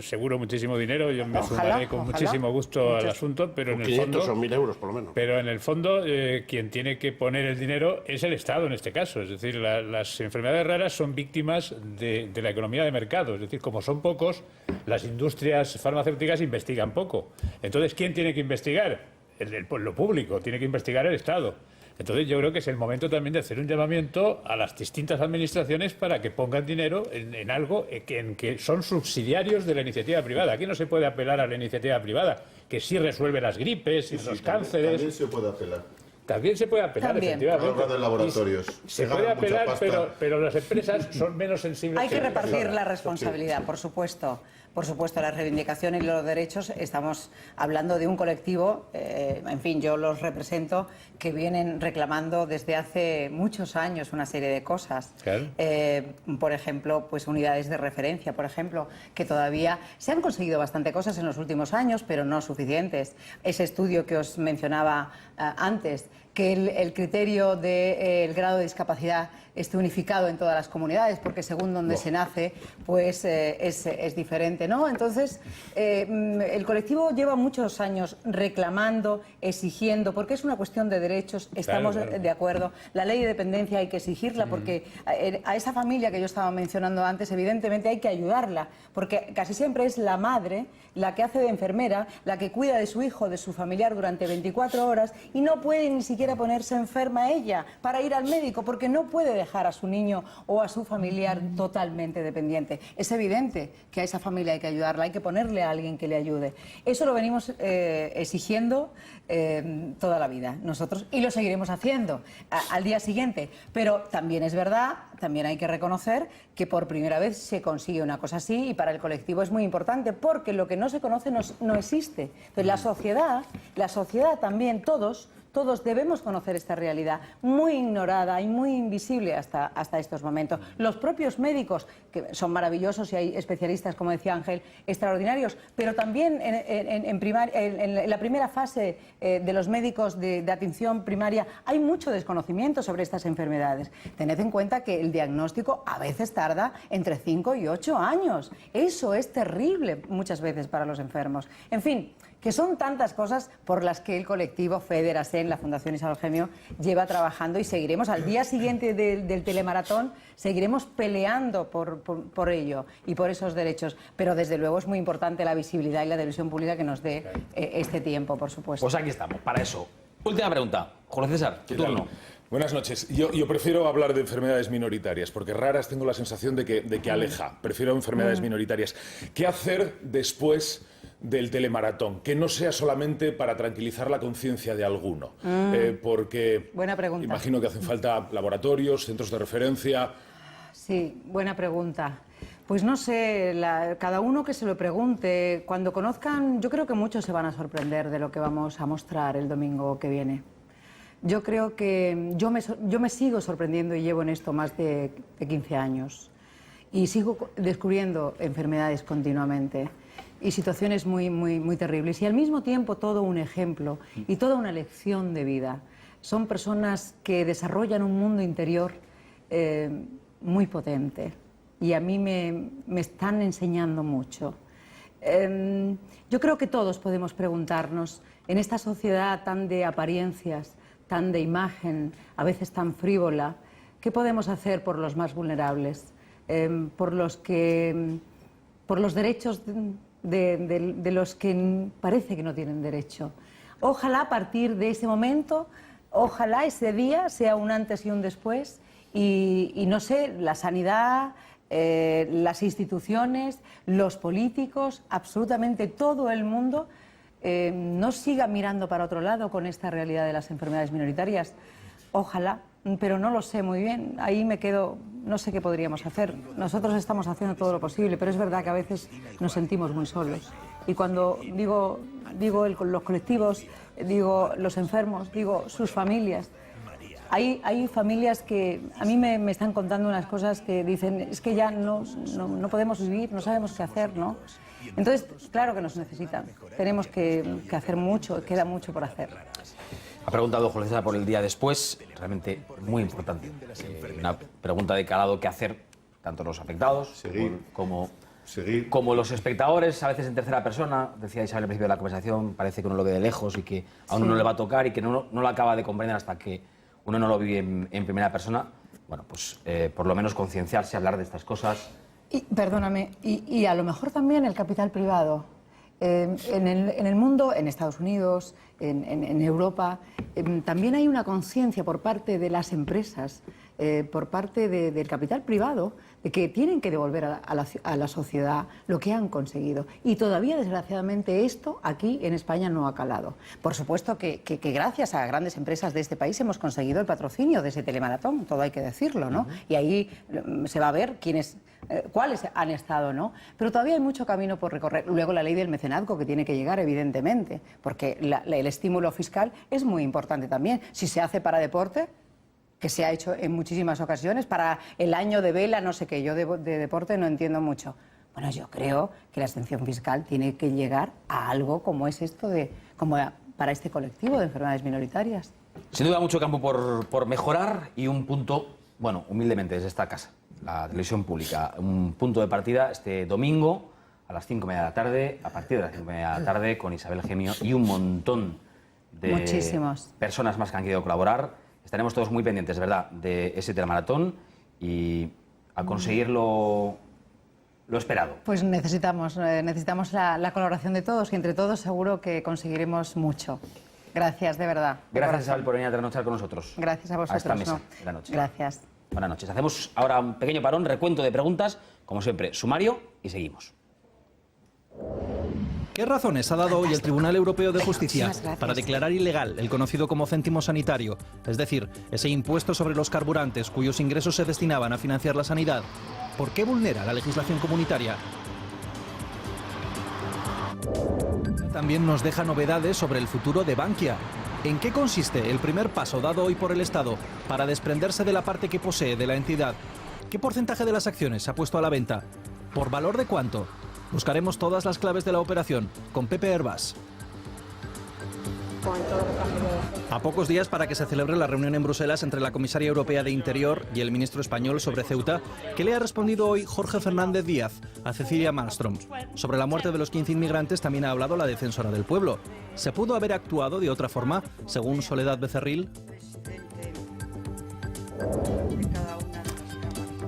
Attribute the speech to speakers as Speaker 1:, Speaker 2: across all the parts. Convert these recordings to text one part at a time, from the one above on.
Speaker 1: Seguro muchísimo dinero, yo me sumaré con muchísimo gusto al asunto, pero en el
Speaker 2: 500
Speaker 1: fondo,
Speaker 2: o 1.000 euros por lo menos.
Speaker 1: pero en el fondo quien tiene que poner el dinero es el Estado en este caso. Es decir, las enfermedades raras son víctimas de la economía de mercado. Es decir, como son pocos, las industrias farmacéuticas investigan poco. Entonces, ¿quién tiene que investigar? Lo público, tiene que investigar el Estado. Entonces yo creo que es el momento también de hacer un llamamiento a las distintas administraciones para que pongan dinero en algo en que son subsidiarios de la iniciativa privada. Aquí no se puede apelar a la iniciativa privada, que sí resuelve las gripes y los cánceres.
Speaker 3: También se puede apelar.
Speaker 1: También se puede apelar, efectivamente.
Speaker 3: Hablar de laboratorios.
Speaker 1: Se puede apelar, pero las empresas son menos sensibles.
Speaker 4: Hay que repartir la responsabilidad, por supuesto. Por supuesto, la reivindicación y los derechos, estamos hablando de un colectivo, en fin, yo los represento, que vienen reclamando desde hace muchos años una serie de cosas.
Speaker 1: Claro.
Speaker 4: Por ejemplo, pues unidades de referencia, por ejemplo, que todavía se han conseguido bastante cosas en los últimos años, pero no suficientes. Ese estudio que os mencionaba antes, que el criterio del grado de discapacidad esté unificado en todas las comunidades, porque según donde se nace, pues es diferente, ¿no? Entonces, el colectivo lleva muchos años reclamando, exigiendo, porque es una cuestión de derechos, estamos de acuerdo. La ley de dependencia hay que exigirla, porque a esa familia que yo estaba mencionando antes, evidentemente hay que ayudarla, porque casi siempre es la madre la que hace de enfermera, la que cuida de su hijo, de su familiar durante 24 horas, y no puede ni siquiera ponerse enferma ella para ir al médico, porque no puede dejar a su niño o a su familiar totalmente dependiente. Es evidente que a esa familia hay que ayudarla, hay que ponerle a alguien que le ayude. Eso lo venimos exigiendo toda la vida nosotros, y lo seguiremos haciendo al día siguiente. Pero también es verdad, también hay que reconocer que por primera vez se consigue una cosa así, y para el colectivo es muy importante, porque lo que no se conoce no existe. Entonces la sociedad también, todos debemos conocer esta realidad muy ignorada y muy invisible hasta estos momentos. Los propios médicos, que son maravillosos y hay especialistas, como decía Ángel, extraordinarios, pero también en la primera fase de los médicos de atención primaria hay mucho desconocimiento sobre estas enfermedades. Tened en cuenta que el diagnóstico a veces tarda entre 5 y 8 años. Eso es terrible muchas veces para los enfermos. En fin, que son tantas cosas por las que el colectivo Federasen, la Fundación Isabel Gemio, lleva trabajando, y seguiremos al día siguiente del telemaratón, seguiremos peleando por ello y por esos derechos. Pero desde luego es muy importante la visibilidad y la televisión pública que nos dé este tiempo, por supuesto.
Speaker 5: Pues aquí estamos, para eso. Última pregunta. Julio César, tu turno.
Speaker 6: Buenas noches. Yo prefiero hablar de enfermedades minoritarias, porque raras tengo la sensación de que aleja. Prefiero enfermedades minoritarias. ¿Qué hacer después del telemaratón? Que no sea solamente para tranquilizar la conciencia de alguno. Porque
Speaker 4: buena pregunta.
Speaker 6: Imagino que hacen falta laboratorios, centros de referencia.
Speaker 4: Sí, buena pregunta. Pues no sé, cada uno que se lo pregunte. Cuando conozcan, yo creo que muchos se van a sorprender de lo que vamos a mostrar el domingo que viene. Yo creo que yo me sigo sorprendiendo, y llevo en esto más de 15 años. Y sigo descubriendo enfermedades continuamente y situaciones muy, muy, muy terribles. Y al mismo tiempo todo un ejemplo y toda una lección de vida. Son personas que desarrollan un mundo interior muy potente. Y a mí me están enseñando mucho. Yo creo que todos podemos preguntarnos, en esta sociedad tan de apariencias, tan de imagen, a veces tan frívola, ¿qué podemos hacer por los más vulnerables? Por los derechos de los que parece que no tienen derecho. Ojalá a partir de ese momento, ojalá ese día sea un antes y un después, y no sé, la sanidad, las instituciones, los políticos, absolutamente todo el mundo no siga mirando para otro lado con esta realidad de las enfermedades minoritarias. Ojalá, pero no lo sé muy bien. Ahí me quedo, no sé qué podríamos hacer. Nosotros estamos haciendo todo lo posible, pero es verdad que a veces nos sentimos muy solos. Y cuando digo los colectivos, digo los enfermos, digo sus familias. Hay familias que a mí me están contando unas cosas que dicen, es que ya no podemos vivir, no sabemos qué hacer, ¿no? Entonces, claro que nos necesitan. Tenemos que hacer mucho, queda mucho por hacer.
Speaker 5: Ha preguntado Julio César por el día después, realmente muy importante. Una pregunta de calado: ¿qué hacer tanto los afectados como
Speaker 3: Seguir.
Speaker 5: Como los espectadores, a veces en tercera persona, decía Isabel al principio de la conversación, parece que uno lo ve de lejos y que a uno no le va a tocar y que no lo acaba de comprender hasta que uno no lo vive en primera persona. Bueno, pues por lo menos concienciarse, hablar de estas cosas.
Speaker 4: Y, perdóname, y a lo mejor también el capital privado. En el mundo, en Estados Unidos, en Europa, también hay una conciencia por parte de las empresas, por parte del capital privado, de que tienen que devolver a la sociedad lo que han conseguido. Y todavía, desgraciadamente, esto aquí en España no ha calado. Por supuesto que gracias a grandes empresas de este país hemos conseguido el patrocinio de ese telemaratón, todo hay que decirlo, ¿no? Y ahí se va a ver cuáles han estado, ¿no? Pero todavía hay mucho camino por recorrer. Luego la ley del mecenazgo que tiene que llegar, evidentemente, porque el estímulo fiscal es muy importante también. Si se hace para deporte, que se ha hecho en muchísimas ocasiones, para el año de vela, no sé qué, yo de deporte no entiendo mucho. Bueno, yo creo que la exención fiscal tiene que llegar a algo como es esto como para este colectivo de enfermedades minoritarias.
Speaker 5: Sin duda mucho campo por mejorar y un punto, bueno, humildemente desde esta casa, la televisión pública, un punto de partida este domingo a las 5:30 de la tarde, a partir de las 5:30 de la tarde, con Isabel Gemio y un montón de personas más que han querido colaborar. Estaremos todos muy pendientes, ¿verdad?, de ese telemaratón y a conseguir lo esperado.
Speaker 4: Pues necesitamos la colaboración de todos y entre todos seguro que conseguiremos mucho. Gracias, de verdad.
Speaker 5: Gracias, Isabel, por venir a trasnochar con nosotros.
Speaker 4: Gracias a vosotros.
Speaker 5: A esta mesa de la noche.
Speaker 4: Gracias.
Speaker 5: Buenas noches. Hacemos ahora un pequeño parón, recuento de preguntas, como siempre, sumario, y seguimos.
Speaker 2: ¿Qué razones ha dado hoy el Tribunal Europeo de Justicia para declarar ilegal el conocido como céntimo sanitario? Es decir, ese impuesto sobre los carburantes cuyos ingresos se destinaban a financiar la sanidad. ¿Por qué vulnera la legislación comunitaria? También nos deja novedades sobre el futuro de Bankia. ¿En qué consiste el primer paso dado hoy por el Estado para desprenderse de la parte que posee de la entidad? ¿Qué porcentaje de las acciones se ha puesto a la venta? ¿Por valor de cuánto? Buscaremos todas las claves de la operación con Pepe Herbás. A pocos días para que se celebre la reunión en Bruselas entre la comisaria europea de Interior y el ministro español sobre Ceuta, ¿qué le ha respondido hoy Jorge Fernández Díaz a Cecilia Malmström? Sobre la muerte de los 15 inmigrantes también ha hablado la defensora del pueblo. ¿Se pudo haber actuado de otra forma, según Soledad Becerril?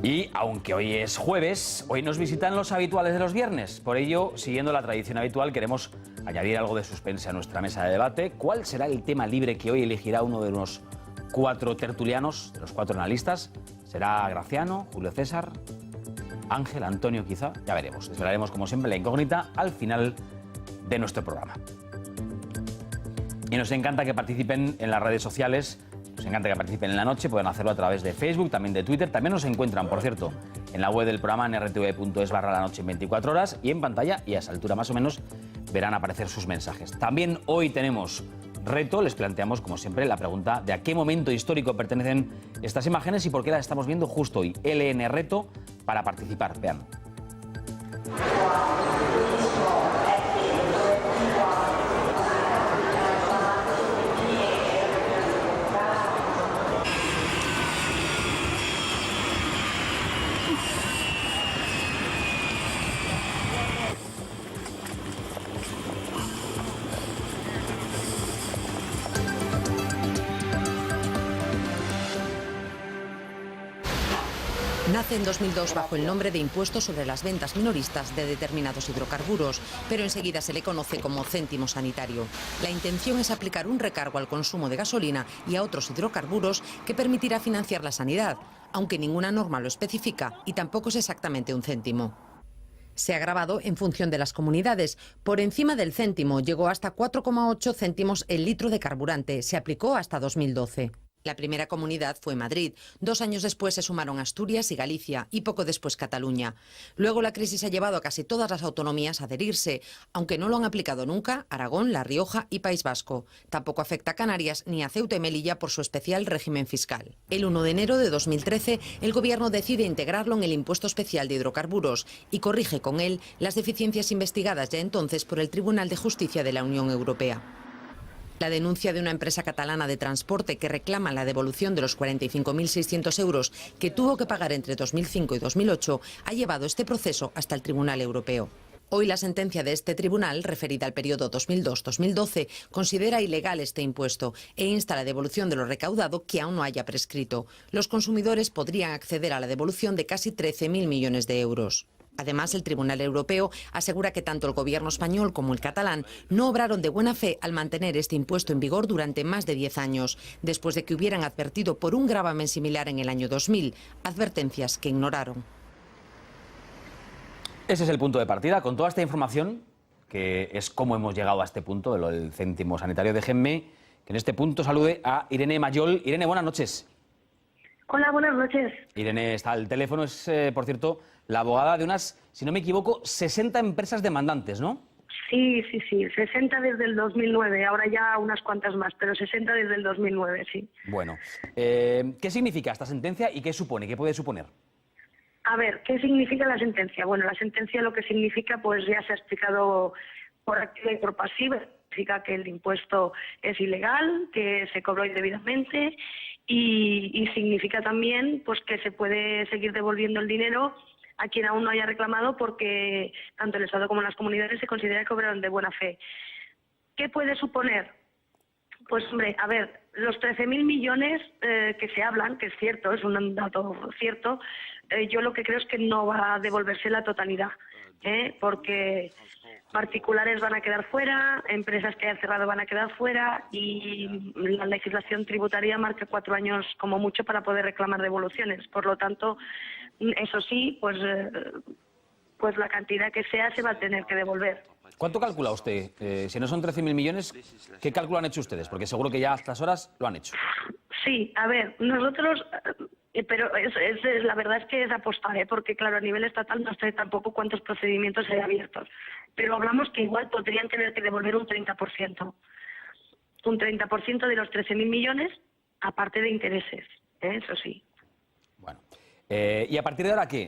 Speaker 5: Y aunque hoy es jueves, hoy nos visitan los habituales de los viernes. Por ello, siguiendo la tradición habitual, queremos añadir algo de suspense a nuestra mesa de debate. ¿Cuál será el tema libre que hoy elegirá uno de los 4 tertulianos, de los 4 analistas? ¿Será Graciano, Julio César, Ángel, Antonio quizá? Ya veremos. Desvelaremos como siempre la incógnita al final de nuestro programa. Y nos encanta que participen en las redes sociales. Nos encanta que participen en la noche, pueden hacerlo a través de Facebook, también de Twitter. También nos encuentran, por cierto, en la web del programa en rtv.es/la noche en 24 horas y en pantalla, y a esa altura más o menos verán aparecer sus mensajes. También hoy tenemos reto, les planteamos como siempre la pregunta de a qué momento histórico pertenecen estas imágenes y por qué las estamos viendo justo hoy. LN Reto para participar, vean.
Speaker 7: Nace en 2002 bajo el nombre de Impuesto sobre las ventas minoristas de determinados hidrocarburos, pero enseguida se le conoce como céntimo sanitario. La intención es aplicar un recargo al consumo de gasolina y a otros hidrocarburos que permitirá financiar la sanidad, aunque ninguna norma lo especifica y tampoco es exactamente un céntimo. Se ha gravado en función de las comunidades. Por encima del céntimo llegó hasta 4,8 céntimos el litro de carburante. Se aplicó hasta 2012. La primera comunidad fue Madrid. 2 años después se sumaron Asturias y Galicia y poco después Cataluña. Luego la crisis ha llevado a casi todas las autonomías a adherirse, aunque no lo han aplicado nunca Aragón, La Rioja y País Vasco. Tampoco afecta a Canarias ni a Ceuta y Melilla por su especial régimen fiscal. El 1 de enero de 2013 el Gobierno decide integrarlo en el impuesto especial de hidrocarburos y corrige con él las deficiencias investigadas ya entonces por el Tribunal de Justicia de la Unión Europea. La denuncia de una empresa catalana de transporte que reclama la devolución de los 45.600 euros que tuvo que pagar entre 2005 y 2008 ha llevado este proceso hasta el Tribunal Europeo. Hoy la sentencia de este tribunal, referida al periodo 2002-2012, considera ilegal este impuesto e insta a la devolución de lo recaudado que aún no haya prescrito. Los consumidores podrían acceder a la devolución de casi 13.000 millones de euros. Además, el Tribunal Europeo asegura que tanto el gobierno español como el catalán no obraron de buena fe al mantener este impuesto en vigor durante más de 10 años, después de que hubieran advertido por un gravamen similar en el año 2000, advertencias que ignoraron.
Speaker 5: Ese es el punto de partida. Con toda esta información, que es cómo hemos llegado a este punto, de lo del céntimo sanitario, déjenme que en este punto salude a Irene Mayol. Irene, buenas noches.
Speaker 8: Hola, buenas noches.
Speaker 5: Irene está al teléfono, es, por cierto, la abogada de unas, si no me equivoco, 60 empresas demandantes, ¿no?
Speaker 8: Sí, 60 desde el 2009, ahora ya unas cuantas más, pero 60 desde el 2009, sí.
Speaker 5: Bueno, ¿qué significa esta sentencia y qué supone, qué puede suponer?
Speaker 8: A ver, ¿qué significa la sentencia? Bueno, la sentencia lo que significa, pues ya se ha explicado por activa y por pasiva, significa que el impuesto es ilegal, que se cobró indebidamente y significa también pues que se puede seguir devolviendo el dinero a quien aún no haya reclamado porque tanto el Estado como las comunidades se considera que obraron de buena fe. ¿Qué puede suponer? Pues hombre, a ver, los 13.000 millones que se hablan, que es cierto, es un dato cierto, yo lo que creo es que no va a devolverse la totalidad, porque particulares van a quedar fuera, empresas que hayan cerrado van a quedar fuera y la legislación tributaria marca 4 años como mucho para poder reclamar devoluciones. Por lo tanto, eso sí, pues la cantidad que sea se va a tener que devolver.
Speaker 5: ¿Cuánto calcula usted? Si no son 13.000 millones, ¿qué cálculo han hecho ustedes? Porque seguro que ya a estas horas lo han hecho.
Speaker 8: Sí, a ver, nosotros, pero la verdad es que es apostar, porque claro, a nivel estatal no sé tampoco cuántos procedimientos hay abiertos, pero hablamos que igual podrían tener que devolver un 30%. Un 30% de los 13.000 millones, aparte de intereses, eso sí.
Speaker 5: Bueno, ¿y a partir de ahora qué?